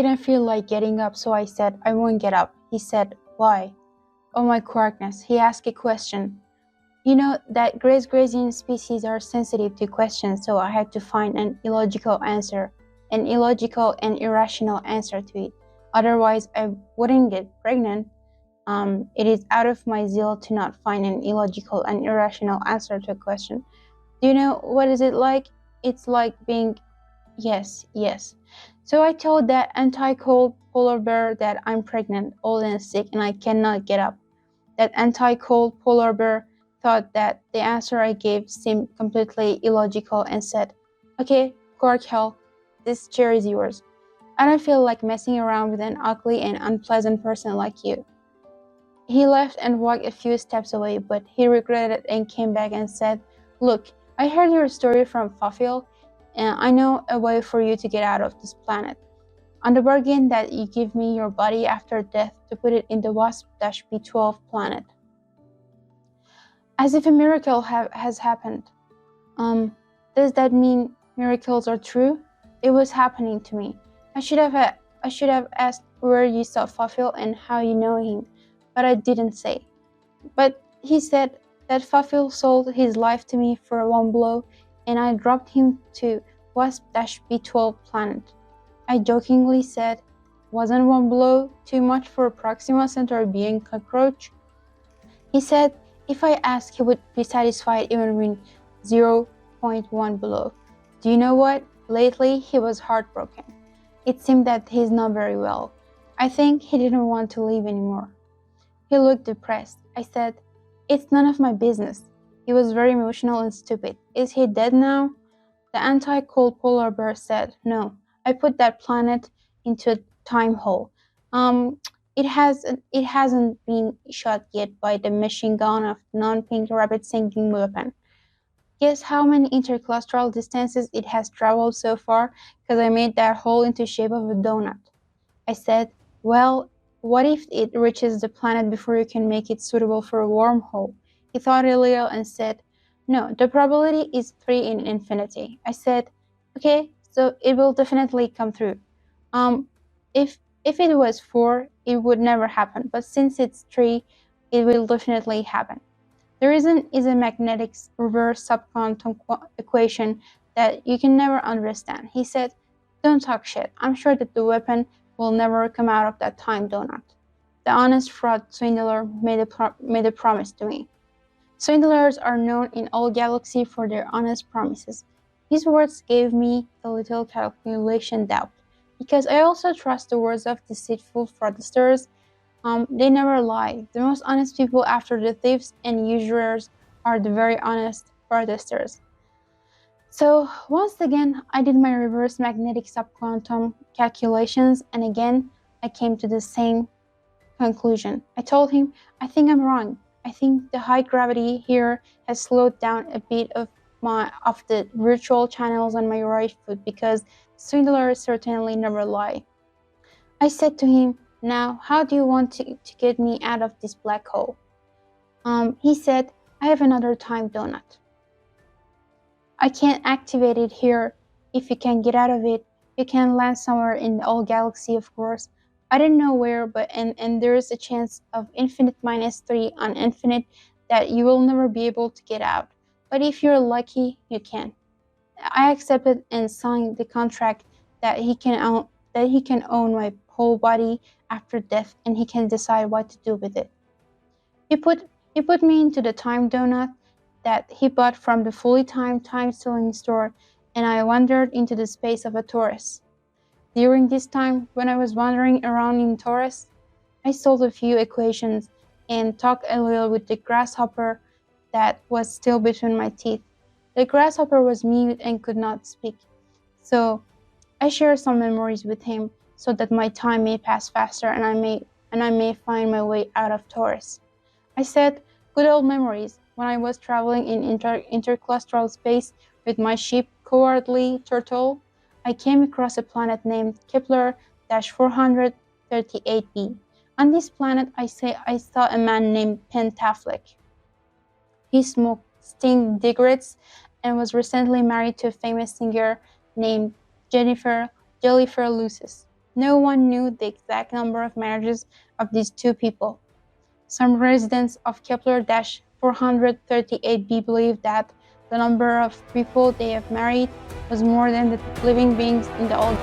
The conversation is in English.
didn't feel like getting up, so I said, I won't get up. He said, why? Oh my quirkness, he asked a question. You know that Grazegrazian species are sensitive to questions, so I had to find an illogical and irrational answer to it. Otherwise, I wouldn't get pregnant. It is out of my zeal to not find an illogical and irrational answer to a question. Do you know what is it like? It's like being, yes. So I told that anti-cold polar bear that I'm pregnant, old and sick, and I cannot get up. That anti-cold polar bear thought that the answer I gave seemed completely illogical and said, okay, Clark Hell, this chair is yours. I don't feel like messing around with an ugly and unpleasant person like you. He left and walked a few steps away, but he regretted it and came back and said, look, I heard your story from Phaphil, and I know a way for you to get out of this planet. On the bargain that you give me your body after death to put it in the WASP-B12 planet. As if a miracle has happened. Does that mean miracles are true? It was happening to me. I should have asked where you saw Phaphil and how you know him, but I didn't say. But he said that Phaphil sold his life to me for one blow, and I dropped him to WASP-B12 planet. I jokingly said, wasn't one blow too much for Proxima Centauri B and cockroach? He said if I asked, he would be satisfied even with 0.1 blow. Do you know what? Lately, he was heartbroken. It seemed that he's not very well. I think he didn't want to live anymore. He looked depressed. I said, it's none of my business. He was very emotional and stupid. Is he dead now? The anti-cold polar bear said, no. I put that planet into a time hole. It hasn't been shot yet by the machine gun of non-pink rapid sinking weapon. Guess how many interclustral distances it has traveled so far, because I made that hole into the shape of a donut. I said, well, what if it reaches the planet before you can make it suitable for a wormhole? He thought a little and said, no, the probability is 3 in infinity. I said, okay, so it will definitely come through. If it was 4, it would never happen, but since it's 3, it will definitely happen. The reason is a magnetic reverse subquantum equation that you can never understand. He said, don't talk shit. I'm sure that the weapon will never come out of that time donut. The honest fraud swindler made a promise to me. Swindlers are known in all galaxies for their honest promises. His words gave me a little calculation doubt, because I also trust the words of deceitful fraudsters. They never lie. The most honest people after the thieves and usurers are the very honest fraudsters. So once again, I did my reverse magnetic subquantum calculations, and again, I came to the same conclusion. I told him, I think I'm wrong. I think the high gravity here has slowed down a bit of the virtual channels on my right foot, because swindlers certainly never lie. I said to him, now, how do you want to get me out of this black hole? He said, I have another time donut. I can't activate it here. If you can get out of it, you can land somewhere in the old galaxy, of course. I don't know where, but and there is a chance of infinite minus 3 on infinite that you will never be able to get out. But if you're lucky, you can. I accepted and signed the contract that he can own my whole body after death, and he can decide what to do with it. He put me into the time donut that he bought from the fully timed time-stealing store, and I wandered into the space of a Torus. During this time, when I was wandering around in Torus, I solved a few equations and talked a little with the grasshopper that was still between my teeth. The grasshopper was mute and could not speak, so I shared some memories with him so that my time may pass faster and I may find my way out of Torus. I said, good old memories, when I was traveling in interclustral space with my ship Cowardly Turtle, I came across a planet named Kepler-438b. On this planet, I saw a man named Phaphil. He smoked stink cigarettes and was recently married to a famous singer named Jennifer Lucis. No one knew the exact number of marriages of these two people. Some residents of Kepler-438b believe that the number of people they have married was more than the living beings in the old